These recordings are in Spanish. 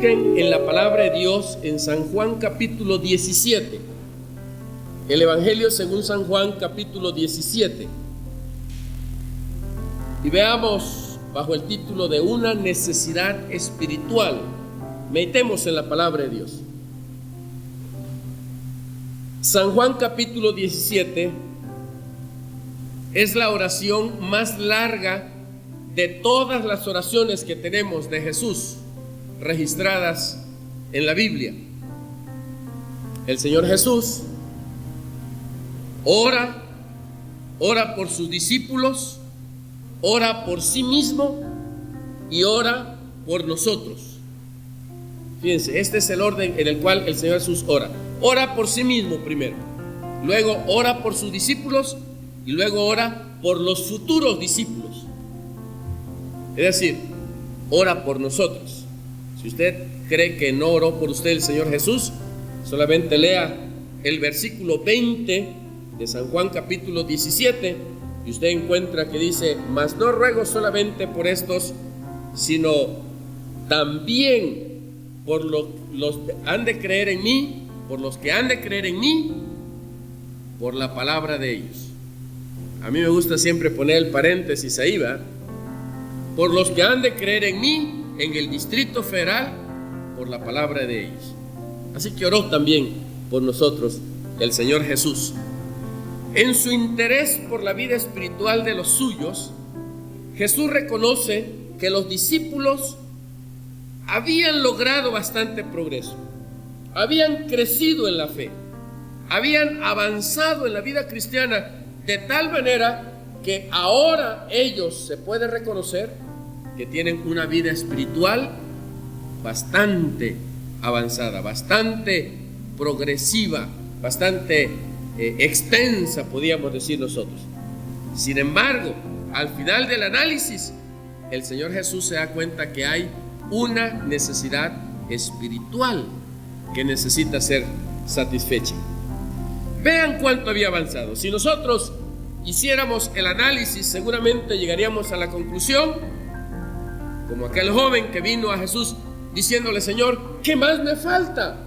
Busquen en la palabra de Dios en San Juan capítulo 17. El Evangelio según San Juan capítulo 17. Y veamos bajo el título de una necesidad espiritual. Meditemos en la palabra de Dios. San Juan capítulo 17 es la oración más larga de todas las oraciones que tenemos de Jesús registradas en la Biblia. El Señor Jesús ora por sus discípulos, ora por sí mismo y ora por nosotros. Fíjense, este es el orden en el cual el Señor Jesús ora. Ora por sí mismo primero, luego ora por sus discípulos y luego ora por los futuros discípulos. Es decir, ora por nosotros. Si usted cree que no oró por usted el Señor Jesús, solamente lea el versículo 20 de San Juan capítulo 17 y usted encuentra que dice: mas no ruego solamente por estos, sino también por los que han de creer en mí, por los que han de creer en mí, por la palabra de ellos. A mí me gusta siempre poner el paréntesis ahí, ¿va? Por los que han de creer en mí, en el Distrito Federal, por la palabra de ellos. Así que oró también por nosotros el Señor Jesús. En su interés por la vida espiritual de los suyos, Jesús reconoce que los discípulos habían logrado bastante progreso, habían crecido en la fe, habían avanzado en la vida cristiana de tal manera que ahora ellos se puede reconocer que tienen una vida espiritual bastante avanzada, bastante progresiva, bastante extensa, podríamos decir nosotros. Sin embargo, al final del análisis, el Señor Jesús se da cuenta que hay una necesidad espiritual que necesita ser satisfecha. Vean cuánto había avanzado. Si nosotros hiciéramos el análisis, seguramente llegaríamos a la conclusión, como aquel joven que vino a Jesús diciéndole: Señor, ¿qué más me falta?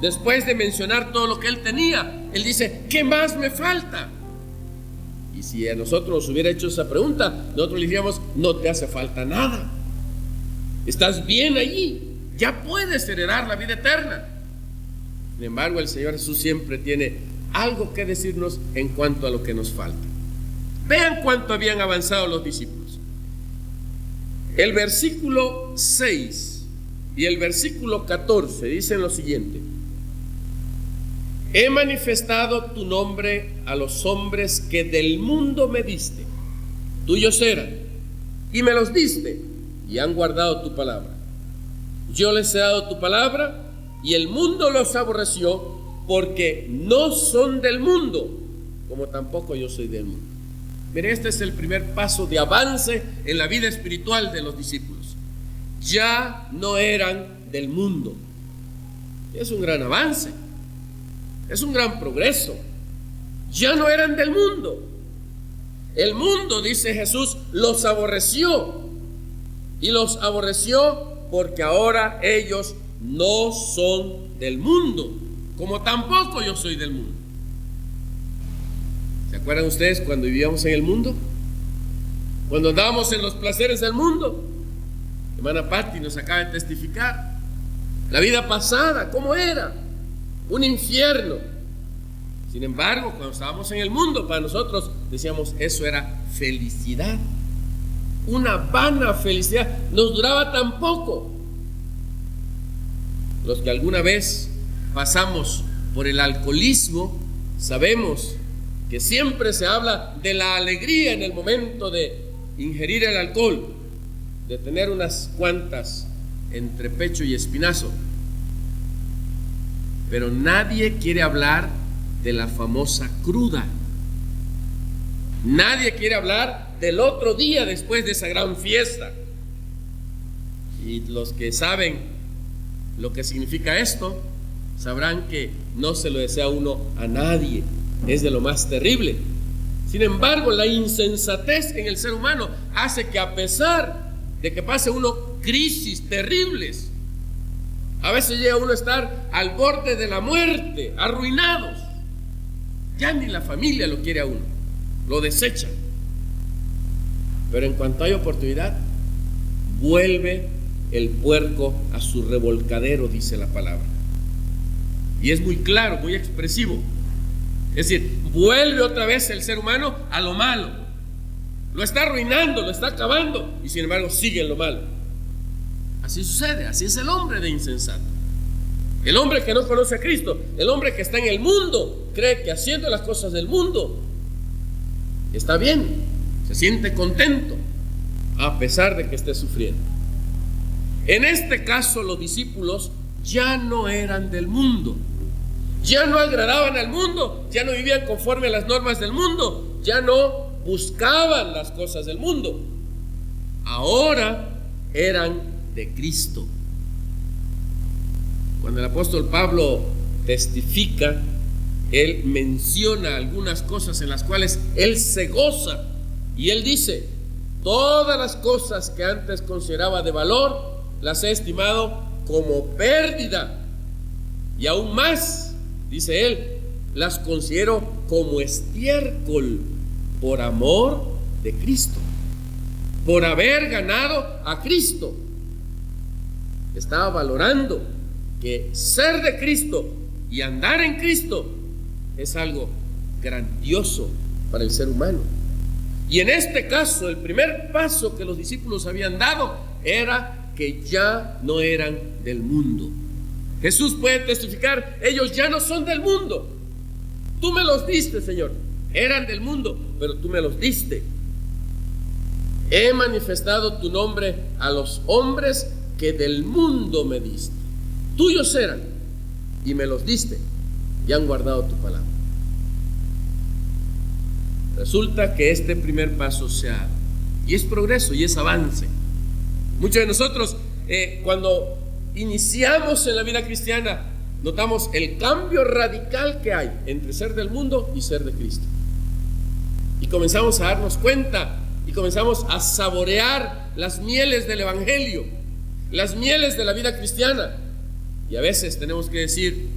Después de mencionar todo lo que él tenía, él dice: ¿qué más me falta? Y si a nosotros nos hubiera hecho esa pregunta, nosotros le diríamos: no te hace falta nada, estás bien allí, ya puedes heredar la vida eterna. Sin embargo, el Señor Jesús siempre tiene algo que decirnos en cuanto a lo que nos falta. Vean cuánto habían avanzado los discípulos. El versículo 6 y el versículo 14 dicen lo siguiente: he manifestado tu nombre a los hombres que del mundo me diste, tuyos eran, y me los diste, y han guardado tu palabra. Yo les he dado tu palabra, y el mundo los aborreció, porque no son del mundo, como tampoco yo soy del mundo. Miren, este es el primer paso de avance en la vida espiritual de los discípulos. Ya no eran del mundo. Es un gran avance, es un gran progreso. Ya no eran del mundo. El mundo, dice Jesús, los aborreció. Y los aborreció porque ahora ellos no son del mundo, como tampoco yo soy del mundo. ¿Se acuerdan ustedes cuando vivíamos en el mundo? Cuando andábamos en los placeres del mundo. Hermana Patti nos acaba de testificar la vida pasada, ¿cómo era? Un infierno. Sin embargo, cuando estábamos en el mundo, para nosotros decíamos: eso era felicidad, una vana felicidad, nos duraba tan poco. Los que alguna vez pasamos por el alcoholismo sabemos que siempre se habla de la alegría en el momento de ingerir el alcohol, de tener unas cuantas entre pecho y espinazo, pero nadie quiere hablar de la famosa cruda. Nadie quiere hablar del otro día después de esa gran fiesta. Y los que saben lo que significa esto sabrán que no se lo desea uno a nadie, es de lo más terrible. Sin embargo, la insensatez en el ser humano hace que, a pesar de que pase uno crisis terribles. A veces llega uno a estar al borde de la muerte, arruinados. Ya ni la familia lo quiere a uno, lo desechan. Pero en cuanto hay oportunidad, vuelve el puerco a su revolcadero, dice la palabra. Y es muy claro, muy expresivo. Es decir, vuelve otra vez el ser humano a lo malo. Lo está arruinando, lo está acabando, y sin embargo sigue en lo malo. Así sucede, así es el hombre de insensato. El hombre que no conoce a Cristo, el hombre que está en el mundo, cree que haciendo las cosas del mundo está bien, se siente contento, a pesar de que esté sufriendo. En este caso, los discípulos ya no eran del mundo, ya no agradaban al mundo, ya no vivían conforme a las normas del mundo, ya no buscaban las cosas del mundo. Ahora eran de Cristo. Cuando el apóstol Pablo testifica, él menciona algunas cosas en las cuales él se goza, y él dice: todas las cosas que antes consideraba de valor las he estimado como pérdida, y aún más, dice él, las considero como estiércol por amor de Cristo, por haber ganado a Cristo. Estaba valorando que ser de Cristo y andar en Cristo es algo grandioso para el ser humano. Y en este caso, el primer paso que los discípulos habían dado era que ya no eran del mundo. Jesús puede testificar: ellos ya no son del mundo. Tú me los diste, Señor. Eran del mundo, pero tú me los diste. He manifestado tu nombre a los hombres que del mundo me diste. Tuyos eran y me los diste, y han guardado tu palabra. Resulta que este primer paso se ha dado, y es progreso y es avance. Muchos de nosotros, cuando iniciamos en la vida cristiana, notamos el cambio radical que hay entre ser del mundo y ser de Cristo. Y comenzamos a darnos cuenta y comenzamos a saborear las mieles del Evangelio, las mieles de la vida cristiana. Y a veces tenemos que decir: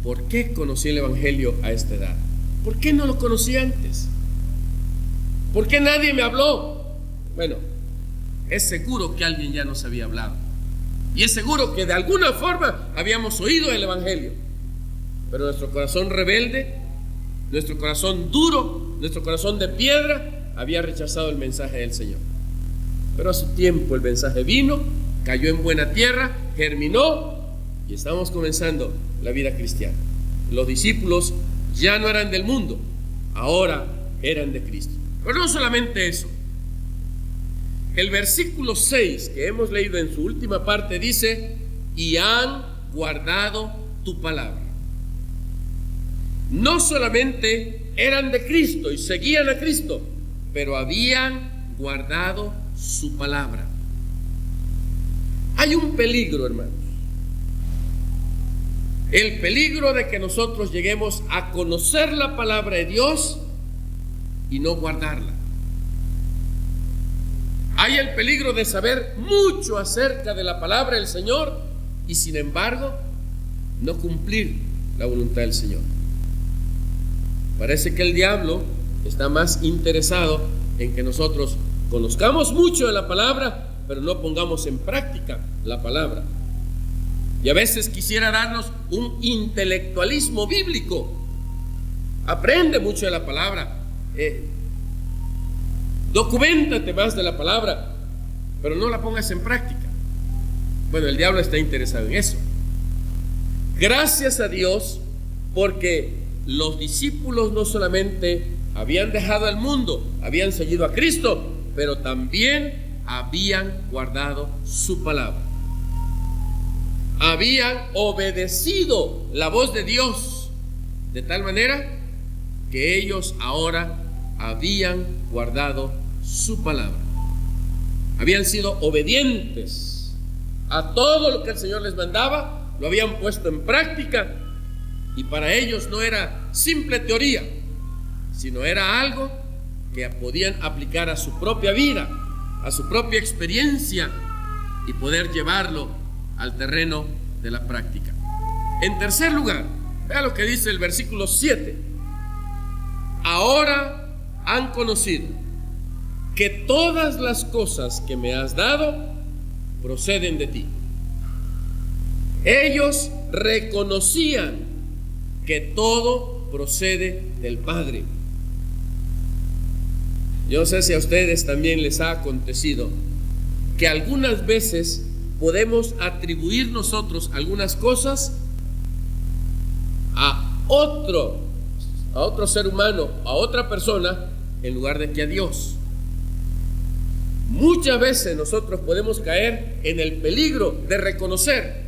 ¿por qué conocí el Evangelio a esta edad? ¿Por qué no lo conocí antes? ¿Por qué nadie me habló? Bueno, es seguro que alguien ya nos había hablado, y es seguro que de alguna forma habíamos oído el Evangelio, pero nuestro corazón rebelde, nuestro corazón duro, nuestro corazón de piedra, había rechazado el mensaje del Señor. Pero a su tiempo el mensaje vino, cayó en buena tierra, germinó, y estamos comenzando la vida cristiana. Los discípulos ya no eran del mundo, ahora eran de Cristo. Pero no solamente eso. El versículo 6 que hemos leído en su última parte dice: y han guardado tu palabra. No solamente eran de Cristo y seguían a Cristo, pero habían guardado su palabra. Hay un peligro, hermanos. El peligro de que nosotros lleguemos a conocer la palabra de Dios y no guardarla. Hay el peligro de saber mucho acerca de la palabra del Señor y sin embargo no cumplir la voluntad del Señor. Parece que el diablo está más interesado en que nosotros conozcamos mucho de la palabra, pero no pongamos en práctica la palabra. Y a veces quisiera darnos un intelectualismo bíblico. Aprende mucho de la palabra, documéntate más de la palabra, pero no la pongas en práctica. Bueno, el diablo está interesado en eso. Gracias a Dios, porque los discípulos no solamente habían dejado el mundo, habían seguido a Cristo, pero también habían guardado su palabra. Habían obedecido la voz de Dios, de tal manera que ellos ahora habían guardado su palabra. Habían sido obedientes a todo lo que el Señor les mandaba, lo habían puesto en práctica, y para ellos no era simple teoría, sino era algo que podían aplicar a su propia vida, a su propia experiencia, y poder llevarlo al terreno de la práctica. En tercer lugar, vea lo que dice el versículo 7. Ahora han conocido que todas las cosas que me has dado proceden de ti. Ellos reconocían que todo procede del Padre. Yo no sé si a ustedes también les ha acontecido que algunas veces podemos atribuir nosotros algunas cosas a otro ser humano, a otra persona, en lugar de que a Dios. Muchas veces nosotros podemos caer en el peligro de reconocer: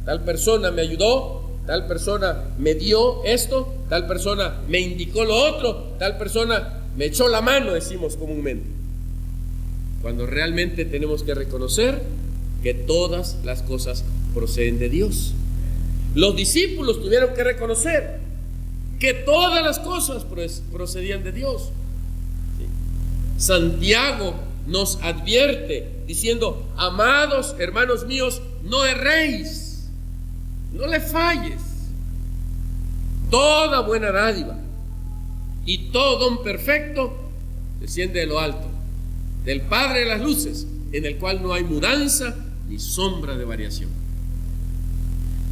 tal persona me ayudó, tal persona me dio esto, tal persona me indicó lo otro, tal persona me echó la mano, decimos comúnmente. Cuando realmente tenemos que reconocer que todas las cosas proceden de Dios. Los discípulos tuvieron que reconocer que todas las cosas procedían de Dios. Santiago nos advierte diciendo: amados hermanos míos, no erréis, no le falles. Toda buena dádiva y todo don perfecto desciende de lo alto, del Padre de las luces, en el cual no hay mudanza ni sombra de variación.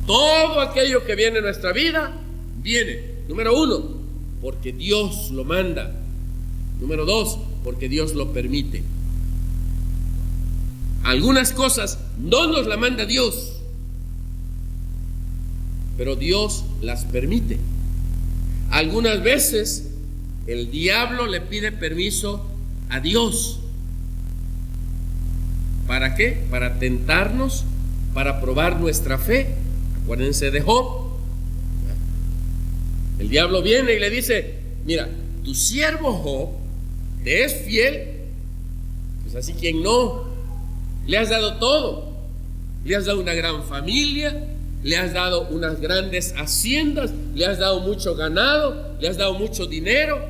Todo aquello que viene en nuestra vida viene, número 1, porque Dios lo manda. Número 2, porque Dios lo permite. Algunas cosas no nos las manda Dios, pero Dios las permite. Algunas veces el diablo le pide permiso a Dios. ¿Para qué? Para tentarnos, para probar nuestra fe. Acuérdense de Job. El diablo viene y le dice: mira, tu siervo Job te es fiel, pues así quien no. Le has dado todo, le has dado una gran familia, le has dado unas grandes haciendas, le has dado mucho ganado, le has dado mucho dinero,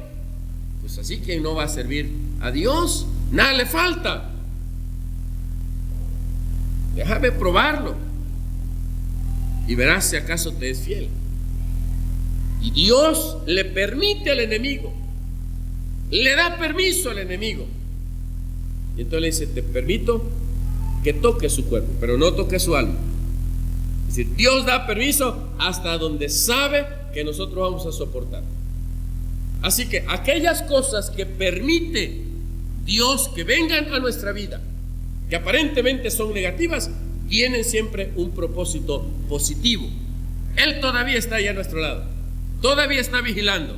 pues así quien no va a servir a Dios, nada le falta. Déjame probarlo y verás si acaso te es fiel. Y Dios le permite al enemigo, le da permiso al enemigo, y entonces le dice: te permito que toque su cuerpo, pero no toque su alma. Es decir, Dios da permiso hasta donde sabe que nosotros vamos a soportar. Así que aquellas cosas que permite Dios que vengan a nuestra vida, que aparentemente son negativas, tienen siempre un propósito positivo. Él todavía está ahí a nuestro lado, todavía está vigilando,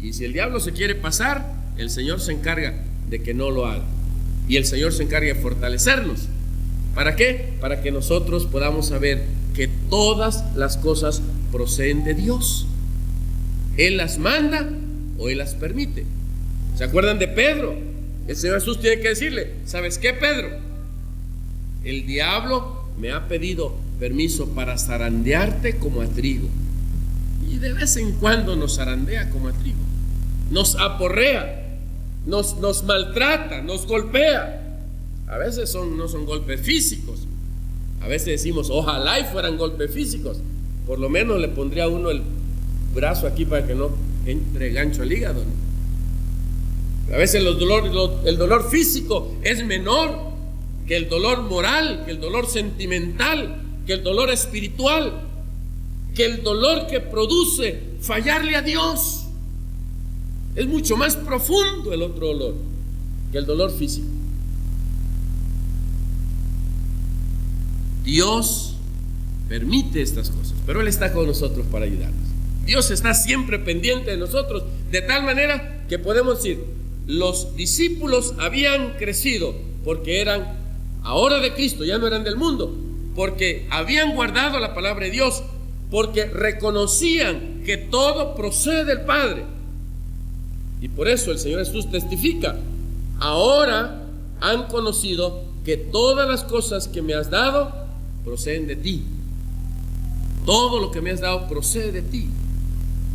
y si el diablo se quiere pasar, el Señor se encarga de que no lo haga, y el Señor se encarga de fortalecernos. ¿Para qué? Para que nosotros podamos saber que todas las cosas proceden de Dios. Él las manda o Él las permite. ¿Se acuerdan de Pedro? El Señor Jesús tiene que decirle: ¿sabes qué, Pedro? El diablo me ha pedido permiso para zarandearte como a trigo. Y de vez en cuando nos zarandea como a trigo, nos aporrea, nos maltrata, nos golpea. A veces no son golpes físicos. A veces decimos: ojalá y fueran golpes físicos. Por lo menos le pondría a uno el brazo aquí para que no entre gancho al hígado, ¿no? A veces el dolor físico es menor que el dolor moral, que el dolor sentimental, que el dolor espiritual, que el dolor que produce fallarle a Dios. Es mucho más profundo el otro dolor que el dolor físico. Dios permite estas cosas, pero Él está con nosotros para ayudarnos. Dios está siempre pendiente de nosotros, de tal manera que podemos decir: los discípulos habían crecido porque eran ahora de Cristo, ya no eran del mundo, porque habían guardado la palabra de Dios, porque reconocían que todo procede del Padre. Y por eso el Señor Jesús testifica: ahora han conocido que todas las cosas que me has dado proceden de ti. Todo lo que me has dado procede de ti,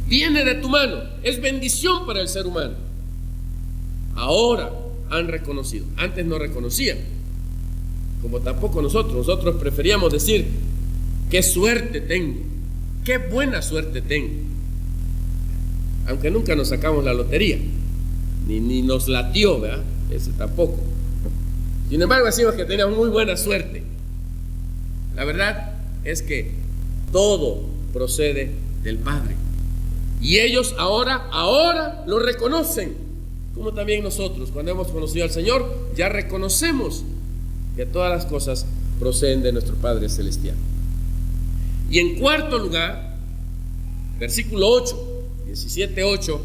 viene de tu mano, es bendición para el ser humano. Ahora han reconocido, antes no reconocían. como tampoco nosotros preferíamos decir, qué suerte tengo, qué buena suerte tengo, aunque nunca nos sacamos la lotería, ni nos latió, ¿verdad? Ese tampoco. Sin embargo, decimos que teníamos muy buena suerte. La verdad es que todo procede del Padre, y ellos ahora lo reconocen, como también nosotros, cuando hemos conocido al Señor, ya reconocemos que todas las cosas proceden de nuestro Padre Celestial. Y en cuarto lugar, versículo 8, 17:8,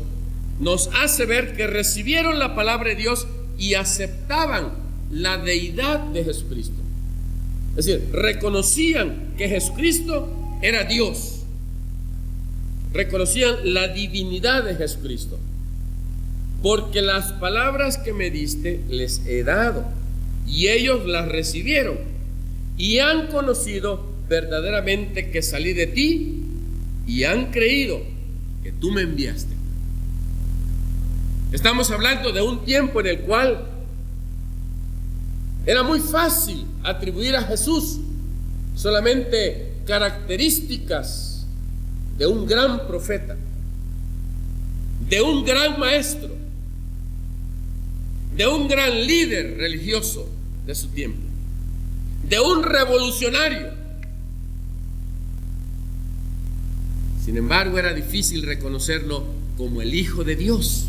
nos hace ver que recibieron la palabra de Dios y aceptaban la deidad de Jesucristo. Es decir, reconocían que Jesucristo era Dios, reconocían la divinidad de Jesucristo. Porque las palabras que me diste les he dado, y ellos las recibieron, y han conocido verdaderamente que salí de ti, y han creído que tú me enviaste. Estamos hablando de un tiempo en el cual era muy fácil atribuir a Jesús solamente características de un gran profeta, de un gran maestro, de un gran líder religioso de su tiempo, de un revolucionario. Sin embargo, era difícil reconocerlo como el Hijo de Dios.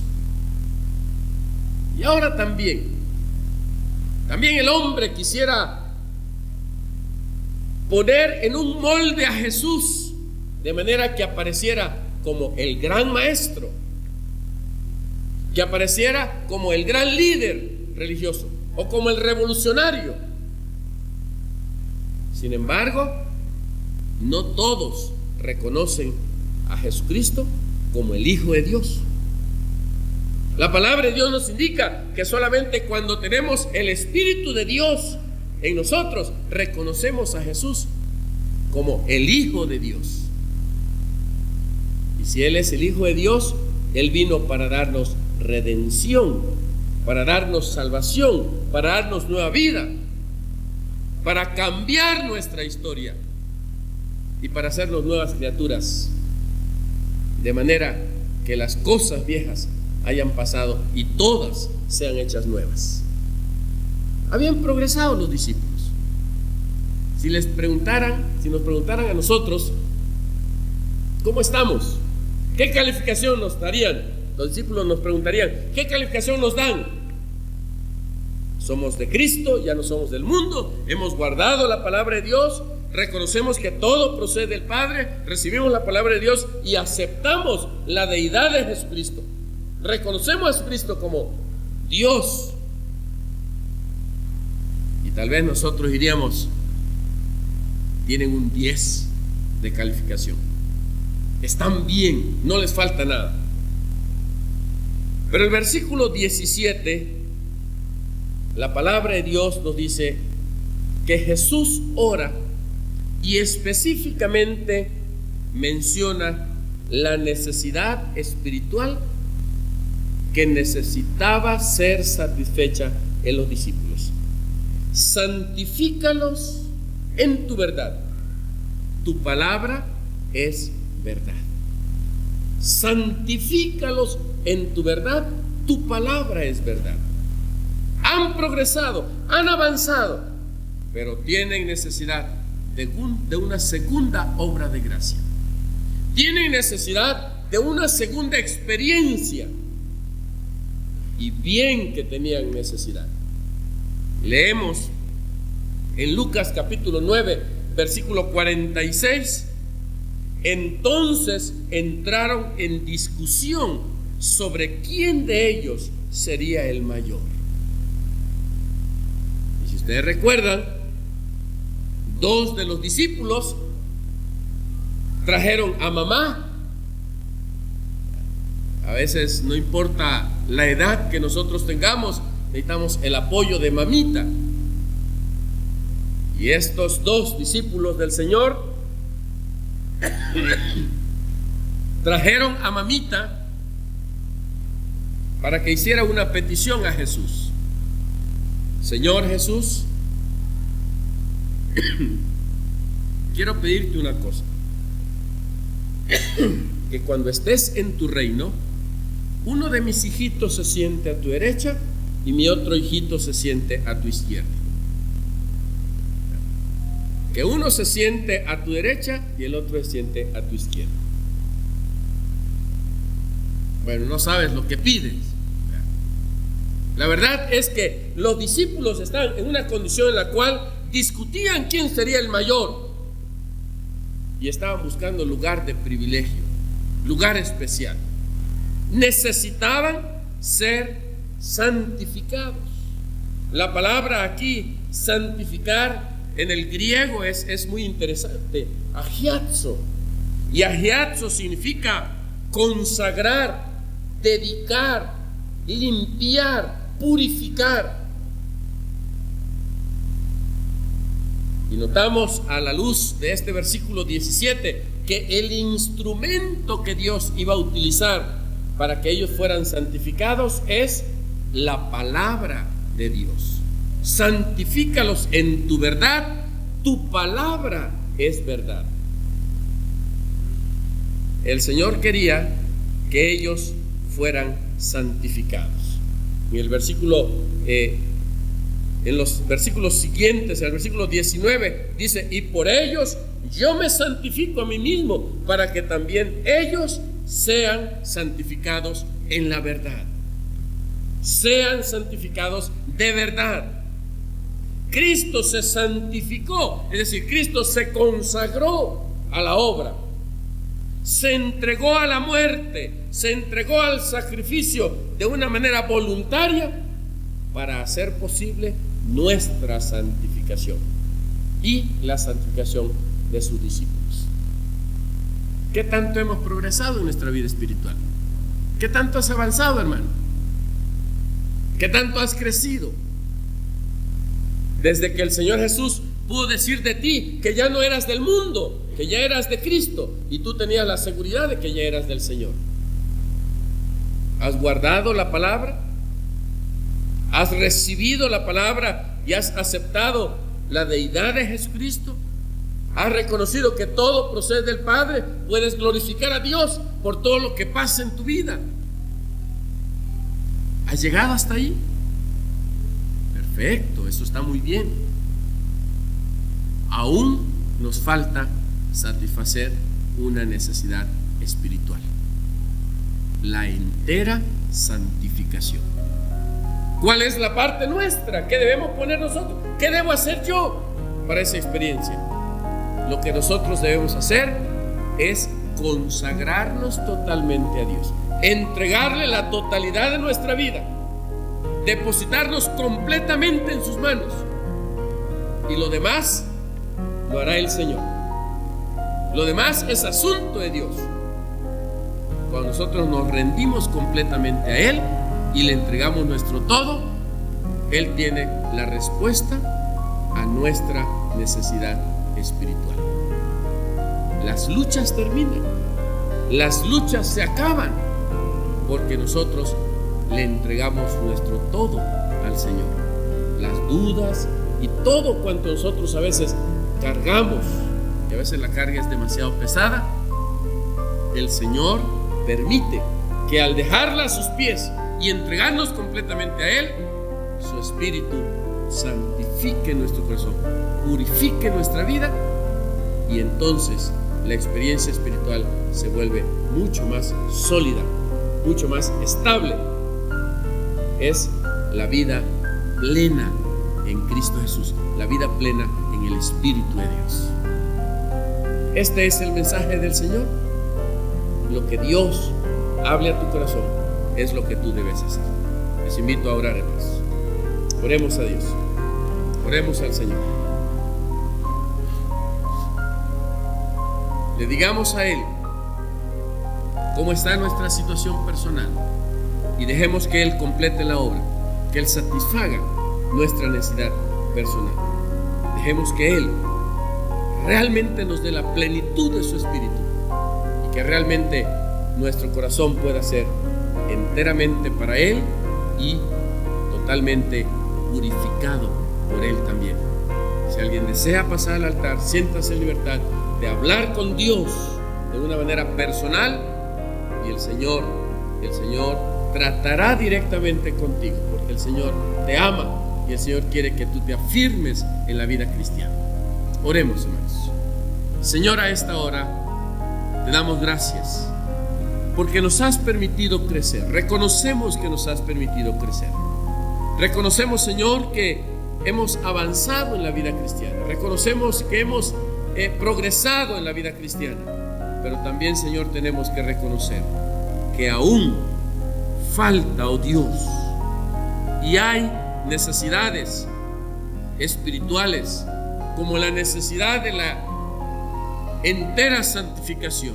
Y ahora también el hombre quisiera poner en un molde a Jesús, de manera que apareciera como el gran maestro, que apareciera como el gran líder religioso o como el revolucionario. Sin embargo, no todos reconocen a Jesucristo como el Hijo de Dios. La palabra de Dios nos indica que solamente cuando tenemos el Espíritu de Dios en nosotros, reconocemos a Jesús como el Hijo de Dios. Y si Él es el Hijo de Dios, Él vino para darnos redención, para darnos salvación, para darnos nueva vida, para cambiar nuestra historia y para hacernos nuevas criaturas, de manera que las cosas viejas hayan pasado y todas sean hechas nuevas. Habían progresado los discípulos. Si nos preguntaran a nosotros, ¿cómo estamos? ¿Qué calificación nos darían? Los discípulos nos preguntarían, ¿qué calificación nos dan? Somos de Cristo, ya no somos del mundo, hemos guardado la palabra de Dios, reconocemos que todo procede del Padre, recibimos la palabra de Dios y aceptamos la deidad de Jesucristo. Reconocemos a Jesucristo como Dios. Y tal vez nosotros diríamos, tienen un 10 de calificación. Están bien, no les falta nada. Pero el versículo 17, la palabra de Dios nos dice que Jesús ora y específicamente menciona la necesidad espiritual que necesitaba ser satisfecha en los discípulos. Santifícalos en tu verdad. Tu palabra es verdad. Santifícalos en tu verdad. Tu palabra es verdad. Han progresado, han avanzado, pero tienen necesidad de una segunda obra de gracia. Tienen necesidad de una segunda experiencia. Y bien que tenían necesidad. Leemos en Lucas capítulo 9, versículo 46. Entonces entraron en discusión sobre quién de ellos sería el mayor. Y si ustedes recuerdan, dos de los discípulos trajeron a mamá. A veces no importa la edad que nosotros tengamos, necesitamos el apoyo de mamita. Y estos dos discípulos del Señor trajeron a mamita para que hiciera una petición a Jesús. Señor Jesús, quiero pedirte una cosa, que cuando estés en tu reino, uno de mis hijitos se siente a tu derecha y mi otro hijito se siente a tu izquierda. Que uno se siente a tu derecha y el otro se siente a tu izquierda. Bueno, no sabes lo que pides. La verdad es que los discípulos están en una condición en la cual discutían quién sería el mayor y estaban buscando lugar de privilegio, lugar especial. Necesitaban ser santificados. La palabra aquí, santificar, en el griego es muy interesante, agiazo. Y agiazo significa consagrar, dedicar, limpiar, purificar. Y notamos a la luz de este versículo 17 que el instrumento que Dios iba a utilizar para que ellos fueran santificados es la palabra de Dios. Santifícalos en tu verdad, tu palabra es verdad. El Señor quería que ellos fueran santificados. En el versículo, en los versículos siguientes, el versículo 19 dice: y por ellos yo me santifico a mí mismo, para que también ellos sean santificados en la verdad. Sean santificados de verdad. Cristo se santificó, es decir, Cristo se consagró a la obra, se entregó a la muerte, se entregó al sacrificio de una manera voluntaria para hacer posible nuestra santificación y la santificación de sus discípulos. ¿Qué tanto hemos progresado en nuestra vida espiritual? ¿Qué tanto has avanzado, hermano? ¿Qué tanto has crecido? Desde que el Señor Jesús pudo decir de ti que ya no eras del mundo, que ya eras de Cristo, y tú tenías la seguridad de que ya eras del Señor. ¿Has guardado la palabra? ¿Has recibido la palabra y has aceptado la deidad de Jesucristo? ¿Has reconocido que todo procede del Padre? ¿Puedes glorificar a Dios por todo lo que pasa en tu vida? ¿Has llegado hasta ahí? Perfecto, eso está muy bien. Aún nos falta satisfacer una necesidad espiritual: la entera santificación. ¿Cuál es la parte nuestra? ¿Qué debemos poner nosotros? ¿Qué debo hacer yo para esa experiencia? Lo que nosotros debemos hacer es consagrarnos totalmente a Dios, entregarle la totalidad de nuestra vida, depositarnos completamente en sus manos, y lo demás lo hará el Señor. Lo demás es asunto de Dios. Cuando nosotros nos rendimos completamente a Él y le entregamos nuestro todo, Él tiene la respuesta a nuestra necesidad espiritual. Las luchas terminan, las luchas se acaban, porque nosotros le entregamos nuestro todo al Señor. Las dudas y todo cuanto nosotros a veces cargamos, y a veces la carga es demasiado pesada, el Señor permite que al dejarla a sus pies y entregarnos completamente a Él, su Espíritu santifique nuestro corazón, purifique nuestra vida, y entonces la experiencia espiritual se vuelve mucho más sólida, mucho más estable. Es la vida plena en Cristo Jesús, la vida plena en el Espíritu de Dios. Este es el mensaje del Señor. Lo que Dios hable a tu corazón es lo que tú debes hacer. Les invito a orar, hermanos. Oremos a Dios, oremos al Señor. Le digamos a Él cómo está nuestra situación personal y dejemos que Él complete la obra, que Él satisfaga nuestra necesidad personal. Dejemos que Él realmente nos dé la plenitud de su Espíritu y que realmente nuestro corazón pueda ser enteramente para Él y totalmente purificado por Él también, Si alguien desea pasar al altar, siéntase en libertad de hablar con Dios de una manera personal, y el Señor tratará directamente contigo, porque el Señor te ama y el Señor quiere que tú te afirmes en la vida cristiana. Oremos, hermanos. Señor, a esta hora te damos gracias porque nos has permitido crecer. Reconocemos que nos has permitido crecer. Reconocemos, Señor, que hemos avanzado en la vida cristiana. Reconocemos que hemos progresado en la vida cristiana. Pero también, Señor, tenemos que reconocer que aún falta, oh Dios, y hay necesidades espirituales, como la necesidad de la entera santificación,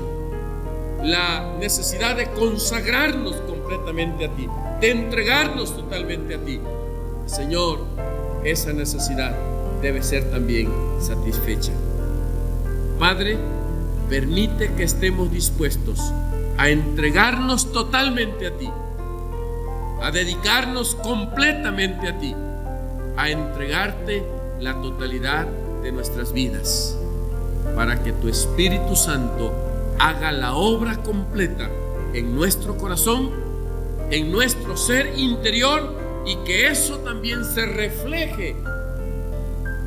la necesidad de consagrarnos completamente a ti, de entregarnos totalmente a ti. Señor, esa necesidad debe ser también satisfecha. Padre, permite que estemos dispuestos a entregarnos totalmente a ti, a dedicarnos completamente a ti, a entregarte la totalidad de nuestras vidas, para que tu Espíritu Santo haga la obra completa en nuestro corazón, en nuestro ser interior, y que eso también se refleje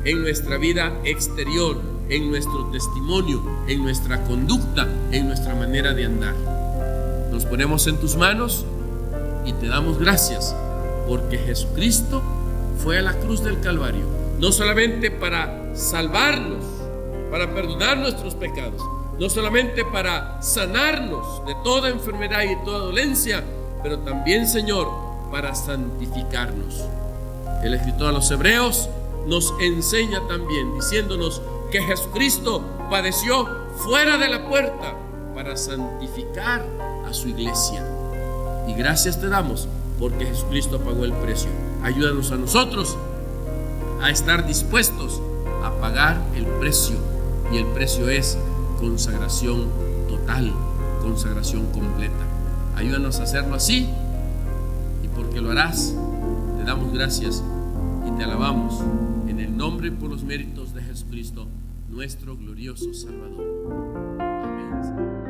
en nuestra vida exterior, en nuestro testimonio, en nuestra conducta, en nuestra manera de andar. Nos ponemos en tus manos y te damos gracias porque Jesucristo fue a la cruz del Calvario, no solamente para salvarnos, para perdonar nuestros pecados, no solamente para sanarnos de toda enfermedad y de toda dolencia, pero también, Señor, para santificarnos. El escritor a los Hebreos nos enseña también, diciéndonos que Jesucristo padeció fuera de la puerta para santificar a su iglesia. Y gracias te damos porque Jesucristo pagó el precio. Ayúdanos a nosotros a estar dispuestos a pagar el precio, y el precio es consagración total, consagración completa. Ayúdanos a hacerlo así, y porque lo harás, te damos gracias y te alabamos en el nombre y por los méritos de Jesucristo, nuestro glorioso Salvador. Amén.